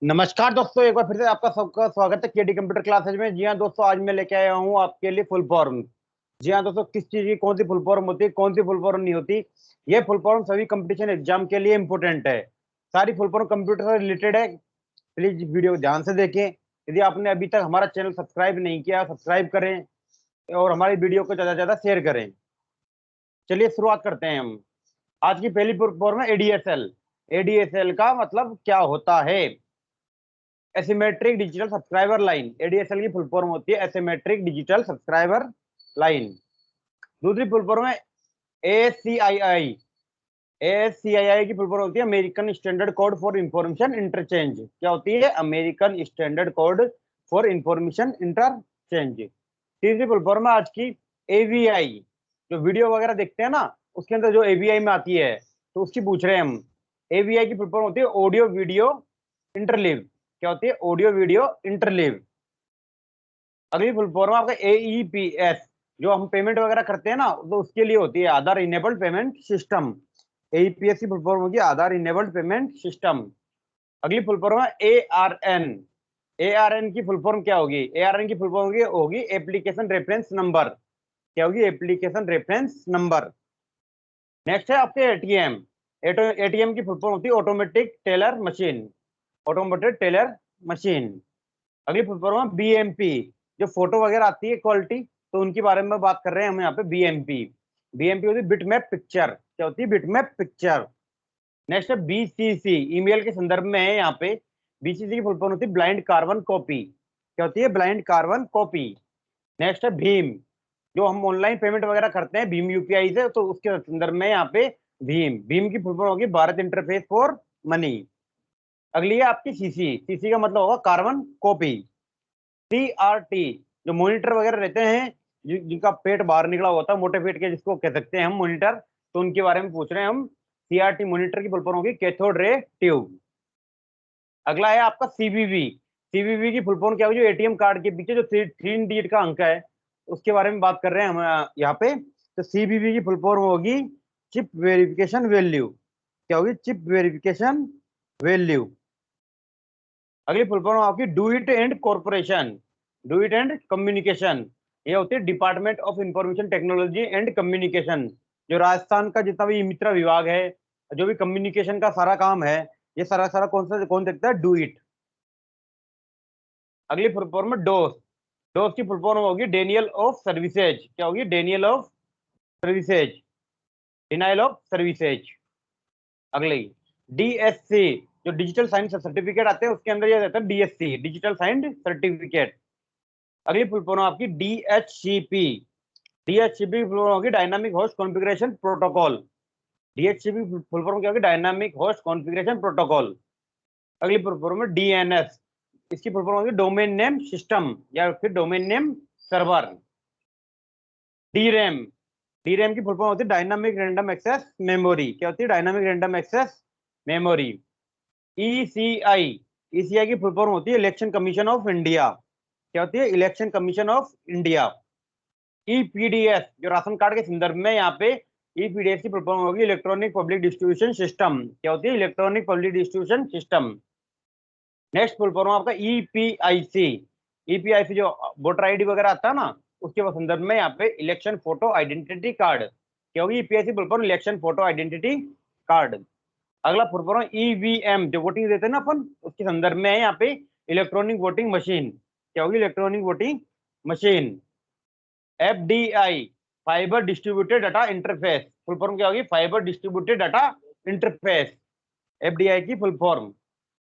नमस्कार दोस्तों, एक बार फिर से आपका सबका स्वागत है केडी कंप्यूटर क्लासेज में। जी हाँ दोस्तों, आज मैं लेके आया हूँ आपके लिए फुल फॉर्म। जी हाँ दोस्तों, किस चीज की कौन सी फुल फॉर्म होती है, कौन सी फुल फॉर्म नहीं होती, ये फुल फॉर्म सभी कंपटीशन एग्जाम के लिए इंपोर्टेंट है। सारी फुल फॉर्म कंप्यूटर से रिलेटेड है। प्लीज वीडियो ध्यान से देखें। यदि आपने अभी तक हमारा चैनल सब्सक्राइब नहीं किया, सब्सक्राइब करें और हमारी वीडियो को ज्यादा से ज्यादा शेयर करें। चलिए शुरुआत करते हैं हम। आज की पहली फुल फॉर्म है एडीएसएल। एडीएसएल का मतलब क्या होता है? Asymmetric digital subscriber line. ADSL की फुल फॉर्म होती है एसिमेट्रिक डिजिटल सब्सक्राइबर लाइन। दूसरी फुल फॉर्म है एसीआईआई। एसीआईआई की फुल फॉर्म होती है American standard code for information interchange. क्या होती है? American standard code for information interchange. तीसरी फुल फॉर्म है आज की एवीआई। जो वीडियो वगैरह देखते हैं ना, उसके अंदर जो एवीआई में आती है, तो उसकी पूछ रहे हैं हम। एवीआई की फुल फॉर्म होती है ऑडियो वीडियो इंटरलीव। क्या होती है? Audio video interleave. अगली फुल फॉर्म आपका एईपीएस। जो हम पेमेंट वगैरह करते हैं ना, तो उसके लिए होती है आधार इनेबल्ड पेमेंट सिस्टम। एईपीएस की फुल फॉर्म होगी आधार इनेबल्ड पेमेंट सिस्टम। अगली फुल फॉर्म है एआरएन। एआरएन की फुल फॉर्म क्या होगी? एआरएन की फुल फॉर्म होगी एप्लीकेशन रेफरेंस नंबर। क्या होगी? Application reference number. नेक्स्ट है आपके एटीएम। एटीएम की फुल फॉर्म होती है automatic teller machine. Automated teller machine. अगली फुल फॉर्म है बीएमपी। जो फोटो वगैरह आती है क्वालिटी, तो उनके बारे में बात कर रहे हैं हम यहाँ पे। बीएमपी। बीएमपी होती है बिटमैप पिक्चर। क्या होती है? Bitmap picture. नेक्स्ट है बीसीसी। ईमेल के संदर्भ में है यहाँ पे। बीसीसी की फुल फॉर्म होती है ब्लाइंड कार्बन कॉपी। क्या होती है? Blind carbon copy. नेक्स्ट है भीम। जो हम ऑनलाइन पेमेंट वगैरह करते हैं भीम यूपीआई से, तो उसके संदर्भ में यहाँ पे भीम। भीम की फुल फॉर्म होगी भारत इंटरफेस फॉर मनी। अगली है आपकी सीसी। सीसी का मतलब होगा कार्बन कॉपी। सीआरटी। जो मॉनिटर वगैरह रहते हैं, जिनका पेट बाहर निकला होता है, मोटे पेट के जिसको कह सकते हैं हम मॉनिटर, तो उनके बारे में पूछ रहे हैं हम। सीआरटी मॉनिटर की फुल फॉर्म होगी कैथोड रे ट्यूब। अगला है आपका सीवीवी। सीवीवी की फुल फॉर्म क्या होगी? जो एटीएम कार्ड के पीछे जो थ्री डिजिट का अंक है, उसके बारे में बात कर रहे हैं हम यहाँ पे। तो सीवीवी की फुल फॉर्म होगी चिप वेरिफिकेशन वैल्यू। क्या होगी? Chip verification value. अगली फुल फॉर्म आपकी do it and corporation. Do it and communication. ये होती है department of information technology and communication. जो राजस्थान का जितना भी मित्र विभाग है, जो भी कम्युनिकेशन का सारा काम है, ये सारा सारा कौन देखता है? Do it. अगली फुल फॉर्म है डोस। डोस की फुल फॉर्म होगी डेनियल ऑफ सर्विसेज। क्या होगी? Daniel of services. Denial of services. अगली डीएससी। जो डिजिटल साइन सर्टिफिकेट आते हैं, उसके अंदर ये रहता है डीएससी, डिजिटल साइंड सर्टिफिकेट। अगली फुल फॉर्म आपकी डीएचसीपी। डीएचसीपी फुल फॉर्म होगी dynamic host configuration protocol. DHCP full form क्या होगी? Dynamic host configuration protocol. अगली फुल फॉर्म है डीएनएस। इसकी फुल फॉर्म होगी डोमेन नेम सिस्टम या फिर डोमेन नेम सर्वर। डीरैम। डीरैम की फुल फॉर्म होती है डायनामिक रैंडम एक्सेस मेमोरी। क्या होती है? Dynamic random access memory. ECI. ECI की फुल फॉर्म होती है इलेक्शन कमीशन ऑफ इंडिया। क्या होती है? Election commission of India. EPDS. जो राशन कार्ड के संदर्भ में यहाँ पे ईपीडीएस की फुल फॉर्म होगी इलेक्ट्रॉनिक पब्लिक डिस्ट्रीब्यूशन सिस्टम। क्या होती है? Electronic public distribution system. Next full form आपका ईपीआईसी। ईपीआईसी जो वोटर आईडी वगैरह आता है ना, उसके संदर्भ में यहाँ पे इलेक्शन फोटो आइडेंटिटी कार्ड। क्या होगी? EPIC full form election photo identity card. अगला फुल फॉर्म ईवीएम। जो वोटिंग देते हैं ना अपन, उसके संदर्भ में है यहाँ पे इलेक्ट्रॉनिक वोटिंग मशीन। क्या होगी? Electronic voting machine. FDI. Fibre distributed data interface. Full form क्या होगी? Fibre distributed data interface. FDI की फुल फॉर्म।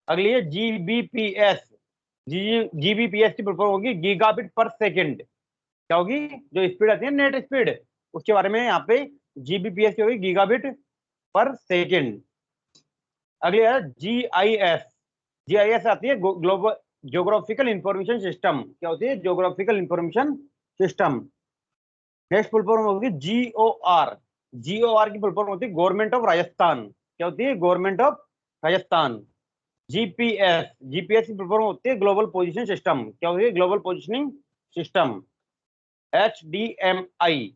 अगली है जीबीपीएस। जीबीपीएस की फुल फॉर्म होगी गीगाबिट पर सेकंड। क्या होगी? जो स्पीड आती है नेट स्पीड, उसके बारे में यहाँ पे जीबीपीएस की होगी गीगाबिट पर सेकंड। अगली है जीआईएस। जीआईएस आती है ग्लोबल ज्योग्राफिकल इंफॉर्मेशन सिस्टम। क्या होती है? Geographical information system. Next full form होगी जीओआर। जीओआर की फुल फॉर्म होती है गवर्नमेंट ऑफ राजस्थान। क्या होती है? Government of Rajasthan. GPS. GPS की फुल फॉर्म होती है ग्लोबल पोजीशन सिस्टम। क्या होती है? Global positioning system. एचडीएमआई।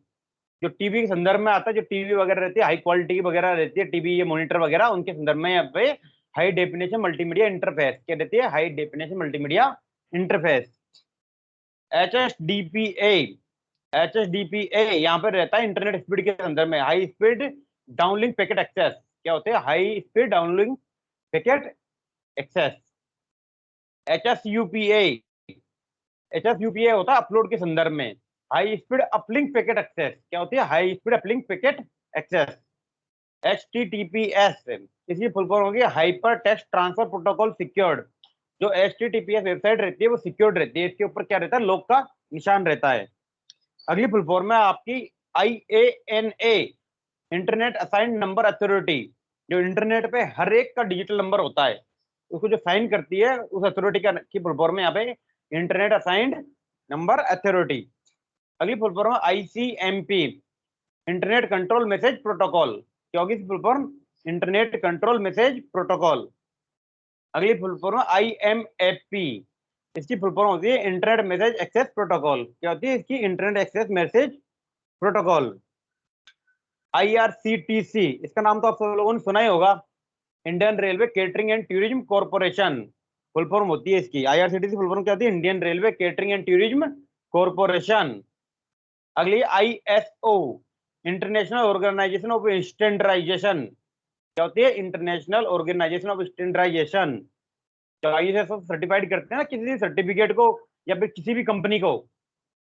जो टीवी के संदर्भ में आता है, जो टीवी वगैरह रहती है हाई क्वालिटी वगैरह रहती है टीवी, ये मॉनिटर वगैरह, उनके संदर्भ में यहाँ पे हाई डेफिनेशन मल्टीमीडिया इंटरफेस, क्या रहती है? High definition multimedia interface. HSDPA, HSDPA यहाँ पर रहता है इंटरनेट स्पीड के संदर्भ में, high speed downlink packet access. क्या होते हैं? High speed downlink packet access. HSUPA, HSUPA होता है अपलोड के संदर्भ में, high speed uplink packet access. क्या होती है? High speed uplink packet access. HTTPS, इसकी फुल फॉर्म होगी hyper text transfer protocol secured. जो HTTPS वेबसाइट रहती है वो सिक्योर्ड रहती है, इसके ऊपर क्या रहता है? लॉक का निशान रहता है। अगली फुल फॉर्म है आपकी IANA, internet assigned number authority. जो इंटरनेट पे हर एक का डिजिटल नंबर होता है, उसको जो साइन करती है उस अथॉरिटी का की फुल फॉर्म है यहाँ पे इंटरनेट असाइंड नंबर अथॉरिटी। अगली फुल फॉर्म है ICMP, internet control message protocol. क्या होगी full form? Internet control message protocol. अगली फुल फॉर्म IMAP, इसकी फुल फॉर्म होती है इंटरनेट मैसेज एक्सेस प्रोटोकॉल। क्या होती है इसकी? Internet access message protocol. IRCTC, इसका नाम तो आप सब लोगों ने सुना ही होगा, Indian railway catering and tourism corporation full form होती है इसकी। IRCTC फुल फॉर्म क्या होती है? Indian railway catering and tourism corporation. अगली ISO, international organisation of standardisation. क्या होती है? International organisation of standardisation. तो ISO सर्टिफाइड करते हैं ना किसी सर्टिफिकेट को या फिर किसी भी कंपनी को,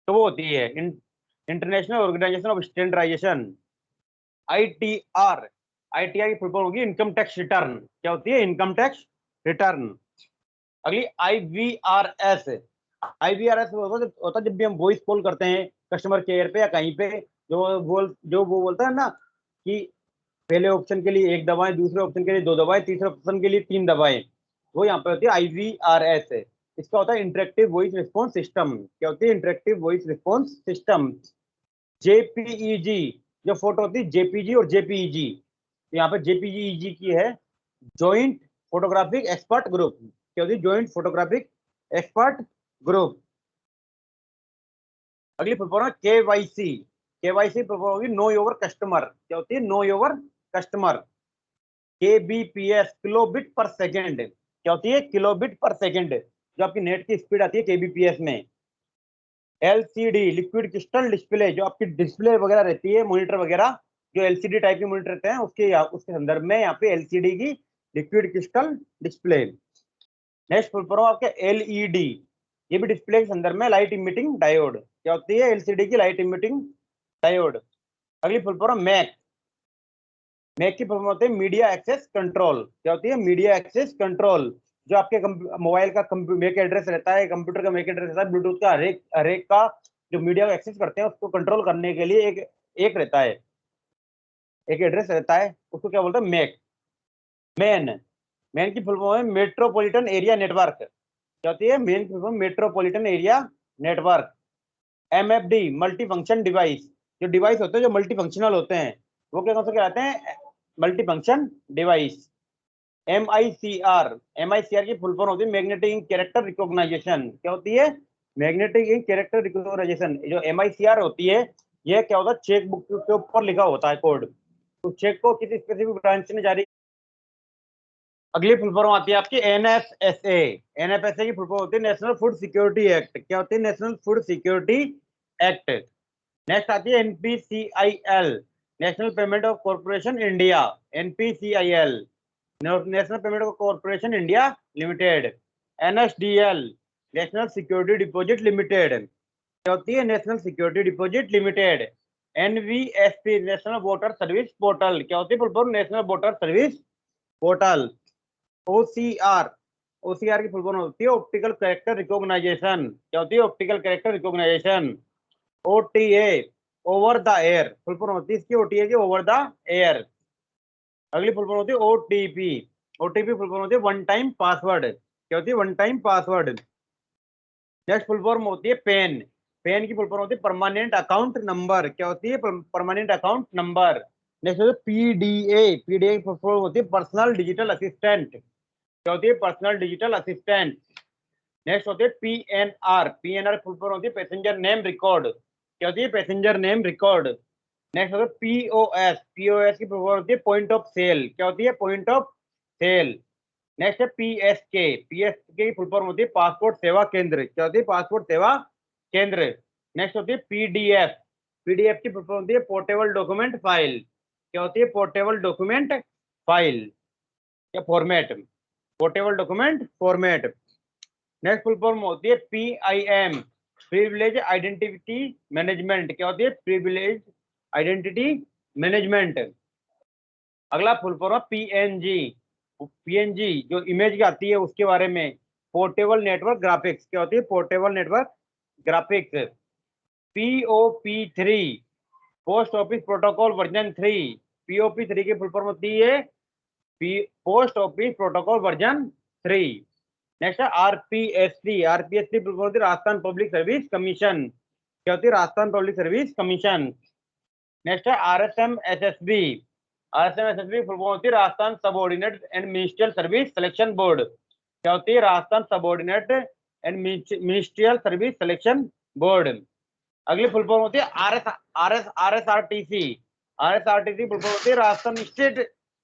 तो वो होती है international organisation of standardisation. ITR, ITR की फुल फॉर्म होगी इनकम टैक्स रिटर्न। क्या होती है? Income tax return. अगली IVRS, IVRS होता है जब भी हम वॉइस कॉल करते हैं कस्टमर केयर पे या कहीं पे, जो वो बोलता है ना कि पहले ऑप्शन के लिए एक दबाएं, दूसरे ऑप्शन के लिए दो दबाएं, तीसरे ऑप्शन के लिए तीन दबाएं, वो यहाँ पे होती है IVRS। इसका होता है इंटरेक्टिव वॉइस रिस्पॉन्स सिस्टम। क्या होती है? Interactive voice response system. JPEG, जो फोटो होती है JPG और JPEG, यहाँ पे JPEG की है जॉइंट फोटोग्राफिक एक्सपर्ट ग्रुप। क्या होती है? Joint photographic expert group. अगली फुल फॉर्म है KYC, KYC फुल फॉर्म होगी नो योर कस्टमर। क्या होती है? Know your customer. KBPS, kilobit पर सेकेंड। क्या होती है? किलोबिट पर सेकेंड, जो आपकी नेट की स्पीड आती है KBPS में। LCD, लिक्विड क्रिस्टल डिस्प्ले, जो आपकी डिस्प्ले वगैरह रहती है, मॉनिटर वगैरह जो LCD टाइप के मॉनिटर रहते हैं उसके संदर्भ में यहाँ पे LCD की liquid crystal display. Next full form आपके LED, ये भी डिस्प्ले के संदर्भ में लाइट इमिटिंग डायोड। क्या होती है? LCD की लाइट इमिटिंग डायोड। अगली फुल फॉर्म मैक की फुल फॉर्म होती है मीडिया एक्सेस कंट्रोल। क्या होती है? Media access control. जो आपके मोबाइल का मैक एड्रेस रहता है, कंप्यूटर का मैक एड्रेस रहता है, ब्लूटूथ का हर एक का जो मीडिया को एक्सेस करते हैं उसको कंट्रोल करने के लिए एक रहता है, एक एड्रेस रहता है, उसको क्या बोलते हैं? मैक। मैन, मैन की फुल फॉर्म है मेट्रोपॉलिटन एरिया नेटवर्क। क्या होती है? मेन की full form metropolitan area network. MFD, multi function device, जो डिवाइस होते हैं जो मल्टी फंक्शनल होते हैं वो क्या कौन से कहलाते हैं? Multi function device. MICR की फुल फॉर्म होती है मैग्नेटिक इंक कैरेक्टर रिकॉग्नाइजेशन। क्या होती है? Magnetic ink character recognition. जो MICR होती है, यह क्या होता है? चेक बुक के ऊपर लिखा होता है कोड, तो चेक को किसी स्पेसिफिक ब्रांच ने जारी। अगली फुल फॉर्म आती है आपकी NFSA, NFSA की फुल फॉर्म होती है नेशनल फूड सिक्योरिटी एक्ट। क्या होती है? National food security act. Next आती है NPCIL, national payment of corporation India. NPCIL, national payment of corporation India limited. NSDL, national security deposit limited. क्या होती है? National security deposit limited. NVSP, national voter service portal. क्या होती है full form? National voter service portal. OCR, OCR की full form होती है optical character recognition. क्या होती है? Optical character recognition. OTA, over the air, full form होती है इसकी OTA की ओवर द एयर। अगली फुल फॉर्म होती है OTP, OTP फुल फॉर्म होती है वन टाइम पासवर्ड। क्या होती है? One time password. Next full form होती है पेन, पेन की फुल फॉर्म होती है परमानेंट अकाउंट नंबर। क्या होती है? Permanent account number. नेक्स्ट होती है PDA, PDA की फुल फॉर्म होती है पर्सनल डिजिटल असिस्टेंट। क्या होती है? Personal digital assistant. नेक्स्ट होती है PNR, PNR फुल फॉर्म होती है पैसेंजर नेम रिकॉर्ड। क्या होती है? Passenger name record. नेक्स्ट होता है POS, POS की फुल फॉर्म होती है पॉइंट ऑफ सेल। क्या होती है? Point of sale. नेक्स्ट है पीएसके। पीएसके की फुल फॉर्म होती है पासपोर्ट सेवा केंद्र। क्या होती है? पासपोर्ट सेवा केंद्र। नेक्स्ट होती है पीडीएफ। पीडीएफ की फुल फॉर्म होती है पोर्टेबल डॉक्यूमेंट फाइल। क्या होती है? पोर्टेबल डॉक्यूमेंट फाइल या format, portable document format. Next full form होती है पीआईएम, प्रिविलेज आइडेंटिटी मैनेजमेंट। क्या होती है? Privilege identity management. अगला फुल फॉर्म है पीएनजी। पीएनजी जो इमेज की आती है उसके बारे में, पोर्टेबल नेटवर्क ग्राफिक्स। क्या होती है? Portable network graphics. पीओपी3, पोस्ट ऑफिस प्रोटोकॉल वर्जन 3। पीओपी3 की फुल फॉर्म होती है post office protocol version 3। Next है आरपीएससी। आरपीएससी फुल फॉर्म होती है राजस्थान पब्लिक सर्विस कमीशन। क्या होती है? Rajasthan public service commission. Next है आरएसएमएसएसबी। आरएसएमएसएसबी फुल फॉर्म होती है Rajasthan subordinate and ministerial service selection board. क्या होती है? Rajasthan subordinate and ministerial service selection board. अगली फुल फॉर्म होती है आरएसआरटीसी। आरएसआरटीसी फुल फॉर्म होती है Rajasthan state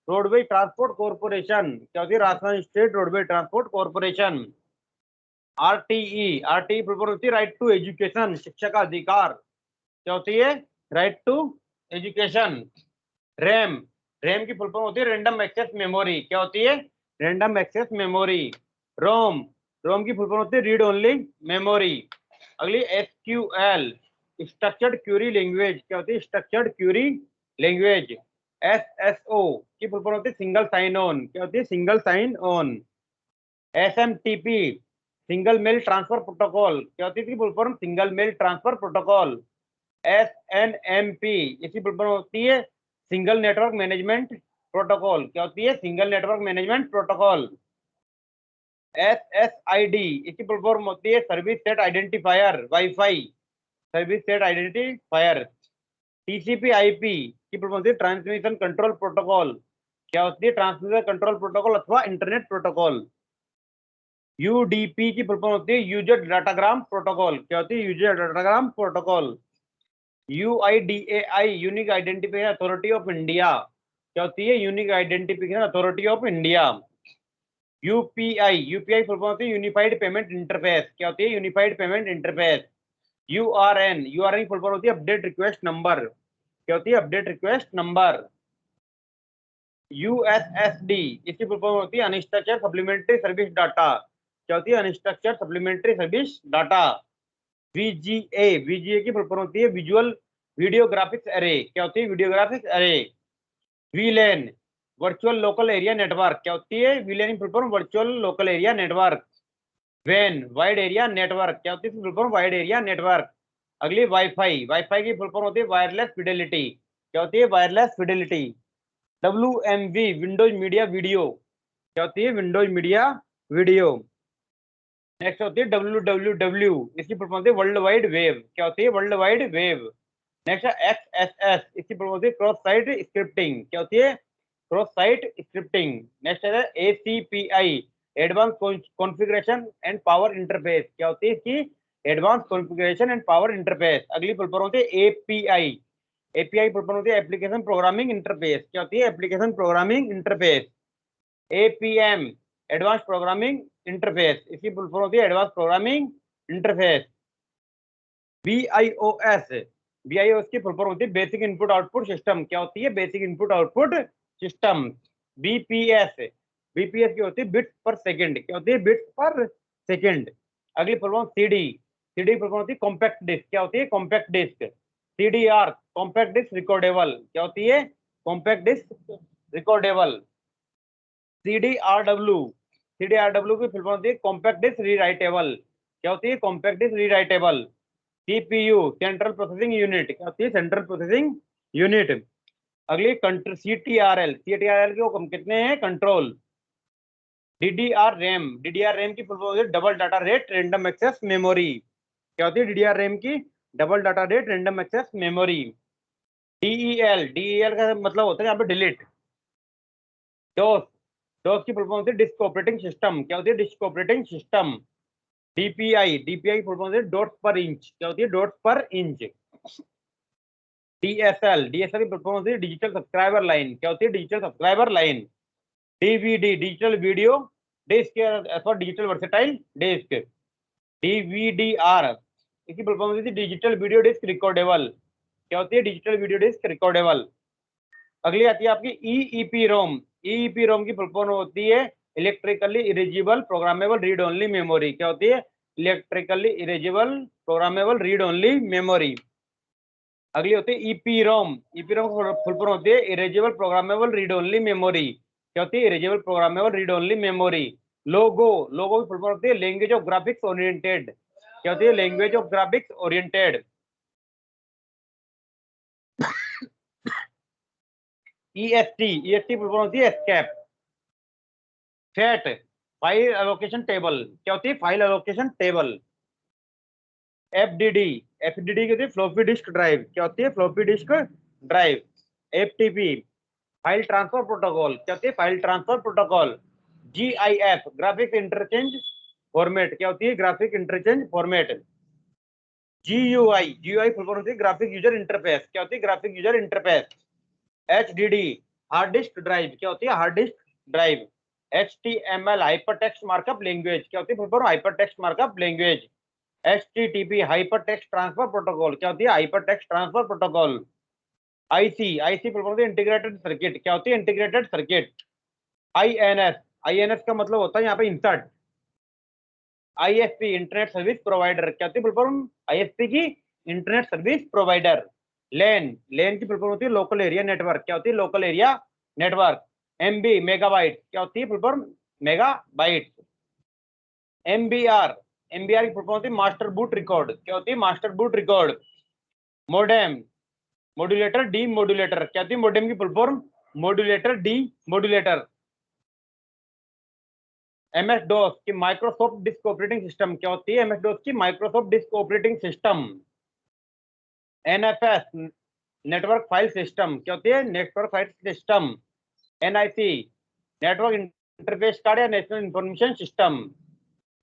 roadway transport corporation. क्या होती है? Rajasthan state roadway transport corporation. RTE. RTE full form होती है राइट टू एजुकेशन, शिक्षा का अधिकार। क्या होती है? Right to education. RAM. RAM की फुल फॉर्म होती है रैंडम एक्सेस मेमोरी। क्या होती है? Random access memory. ROM. ROM की फुल फॉर्म होती है रीड ओनली मेमोरी। अगली एसक्यूएल, स्ट्रक्चर्ड क्यूरी लैंग्वेज। क्या होती है? Structured query language. एसएसओ की फुल फॉर्म होती है सिंगल साइन ऑन। क्या होती है? Single sign on. SMTP, single mail transfer protocol. क्या होती है? Full form single mail transfer protocol. SNMP, इसकी फुल फॉर्म होती है सिंगल नेटवर्क मैनेजमेंट प्रोटोकॉल। क्या होती है? Single network management protocol. SSID, इसकी फुल फॉर्म होती है service set identifier wifi, service set identifier. TCP IP की फुल फॉर्म होती है ट्रांसमिशन कंट्रोल प्रोटोकॉल। क्या होती है? ट्रांसमिशन कंट्रोल प्रोटोकॉल अथवा इंटरनेट प्रोटोकॉल। यूडीपी की फुल फॉर्म होती है यूजर डाटाग्राम प्रोटोकॉल। क्या होती है? User datagram protocol. UIDAI, unique identification authority of India. क्या होती है? Unique identification authority of India. UPI, UPI full form होती है यूनिफाइड पेमेंट इंटरफेस। क्या होती है? Unified payment interface. URN, URN full form होती है अपडेट रिक्वेस्ट नंबर। क्या होती है? Update request number. यूएसएसडी, इसकी फुल फॉर्म होती है अनस्ट्रक्चर्ड सप्लीमेंट्री सर्विस डाटा। क्या होती है? Unstructured supplementary service data. VGA, VGA की फुल फॉर्म होती है विजुअल वीडियो ग्राफिक्स एरे। क्या होती है? Video graphics array. VLAN, virtual local area network. क्या होती है? वीलैन की full form virtual local area network. वैन, वाइड एरिया नेटवर्क। क्या होती है? Full form wide area network. अगली वाईफाई। वाईफाई की फुल फॉर्म होती है वायरलेस फिडेलिटी। क्या होती है? Wireless fidelity. WMV, Windows media video. क्या होती है? Windows media video. नेक्स्ट होती है WWW, इसकी फुल फॉर्म होती है वर्ल्ड वाइड वेब। क्या होती है? World wide web. नेक्स्ट है XSS, इसकी फुल फॉर्म होती है क्रॉस साइट स्क्रिप्टिंग। क्या होती है? Cross site scripting. नेक्स्ट है ACPI, advance configuration and power interface. क्या होती है इसकी? Advance configuration and power interface. अगली फुल फॉर्म होती है API। एपीआई फुल फॉर्म होती है एप्लीकेशन प्रोग्रामिंग इंटरफेस। क्या होती है? Application programming interface. APM, advance programming interface, इसकी फुल फॉर्म होती है advance programming interface. BIOS, BIOS की फुल फॉर्म होती है बेसिक इनपुट आउटपुट सिस्टम। क्या होती है? Basic input output system. BPS, BPS की होती है बिट्स पर सेकंड। क्या होती है? Bits per second. अगली full form CD, CD full form होती है कॉम्पैक्ट डिस्क। क्या होती है? Compact disc. CDR, compact disc recordable. क्या होती है? Compact disc recordable. CDRW, CDRW की फुल फॉर्म होती है कॉम्पैक्ट डिस्क रीराइटेबल। क्या होती है? Compact disc rewritable. CPU, central processing unit. क्या होती है? Central processing unit. अगली कंट्रोल सीटीआरएल, सीटीआरएल के हुक्म कितने हैं? Control. DDR RAM, DDR RAM की फुल फॉर्म होती है double data rate random access memory. क्या होती है? डीडीआर रैम की double data rate random access memory. DEL, DEL का मतलब होता है यहाँ पे डिलीट। डोस, डोस की फुल फॉर्म होती है डिस्क ऑपरेटिंग सिस्टम। क्या होती है? Disk operating system. DPI, DPI full form होती है डॉट्स पर इंच। क्या होती है? Dots per inch. DSL, DSL की फुल फॉर्म होती है डिजिटल सब्सक्राइबर लाइन। क्या होती है? Digital subscriber line. DVD, digital video disc अथवा डिजिटल वर्सेटाइल डिस्क। DVDR इसकी फुल फॉर्म होती है डिजिटल वीडियो डिस्क रिकॉर्डेबल। क्या होती है? Digital video disc recordable. अगली आती है आपकी EEPROM। EEPROM की फुल फॉर्म होती है electrically erasable programmable read only memory. क्या होती है? Electrically erasable programmable read only memory. अगली होती है EPROM। EPROM फुल फॉर्म होती है erasable programmable read only memory. क्या होती है? Erasable programmable read only memory. LOGO की फुल फॉर्म होती है लैंग्वेज ऑफ ग्राफिक्स ओरिएंटेड। क्या होती है? Language of graphics oriented. EST full form होती है escape. Fat file allocation table. क्या होती है? File allocation table. FDD की होती है फ्लॉपी डिस्क ड्राइव। क्या होती है? Floppy disk drive. FTP file transfer protocol. क्या होती है? File transfer protocol. GIF graphic interchange format. क्या होती है? Graphic interchange format. GUI full form होती है ग्राफिक यूजर इंटरफेस। क्या होती है? Graphic user interface. HDD hard disk drive. क्या होती है? Hard disk drive. HTML hyper text markup language. क्या होती है? Full form hyper text markup language. HTTP hyper text transfer protocol. क्या होती है? Hyper text transfer protocol. IC full form होती है इंटीग्रेटेड सर्किट। क्या होती है? Integrated circuit. INS का मतलब होता है यहाँ पे insert. ISP internet service provider. क्या होती है फुल फॉर्म? ISP की इंटरनेट सर्विस प्रोवाइडर। लेन की फुल फॉर्म होती है लोकल एरिया नेटवर्क। क्या होती है? Local area network. MB megabyte. क्या होती है फुल फॉर्म? मेगाबाइट। MBR की फुल फॉर्म होती है मास्टर बूट रिकॉर्ड। क्या होती है? Master boot record. Modem modulator D modulator. क्या होती है? मोडेम की full form? Modulator D modulator. MS-DOS की माइक्रोसॉफ्ट डिस्क ऑपरेटिंग सिस्टम। क्या होती है? MS-DOS की Microsoft disk operating system. NFS network file system. क्या होती है? Network file system. NIC network interface card या नेशनल इंफॉर्मेशन सिस्टम।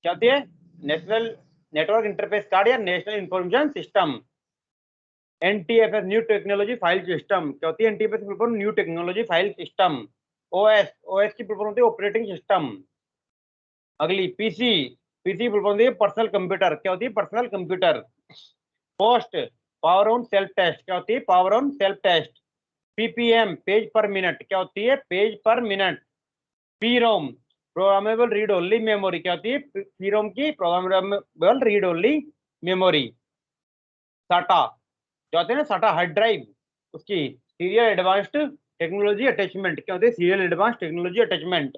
क्या होती है? नेशनल नेटवर्क इंटरफेस कार्ड या national information system. NTFS new technology file system. क्या होती है? NTFS full form new technology file system. OS की फुल फॉर्म होती है ऑपरेटिंग सिस्टम। अगली पीसी फुल फॉर्म होती है पर्सनल कंप्यूटर। क्या होती है? Personal computer. Post power on self test. क्या होती है? Power on self test. PPM page per minute. क्या होती है? Page per minute. PROM programmable read only memory. क्या होती है? PROM की प्रोग्रामेबल रीड ओनली मेमोरी। साटा जो होते हैं ना, साटा हार्ड ड्राइव, उसकी सीरियल एडवांस्ड टेक्नोलॉजी अटैचमेंट। क्या होती है? Serial advanced technology attachment.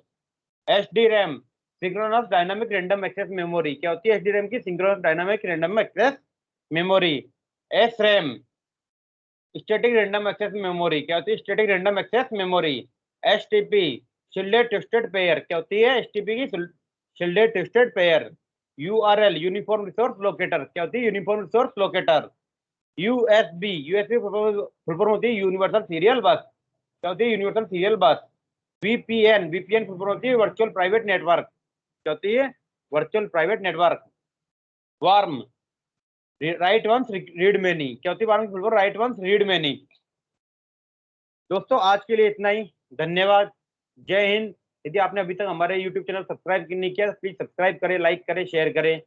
SDRAM synchronous dynamic random access memory. क्या होती है? SDRAM की synchronous dynamic random access memory. SRAM static random access memory. क्या होती है? Static random access memory. STP shielded twisted pair. क्या होती है? STP की shielded twisted pair. URL uniform resource locator. क्या होती है? Uniform resource locator. USB full form होती है यूनिवर्सल सीरियल बस। क्या होती है? Universal serial bus. VPN full form होती है वर्चुअल प्राइवेट नेटवर्क। क्या होती है? Virtual private network. WORM write once read many. क्या होती है? WORM full form write once read many. दोस्तों आज के लिए इतना ही। धन्यवाद। जय हिंद। यदि आपने अभी तक हमारे YouTube चैनल सब्सक्राइब नहीं किया, प्लीज सब्सक्राइब करें, लाइक करें, शेयर करें।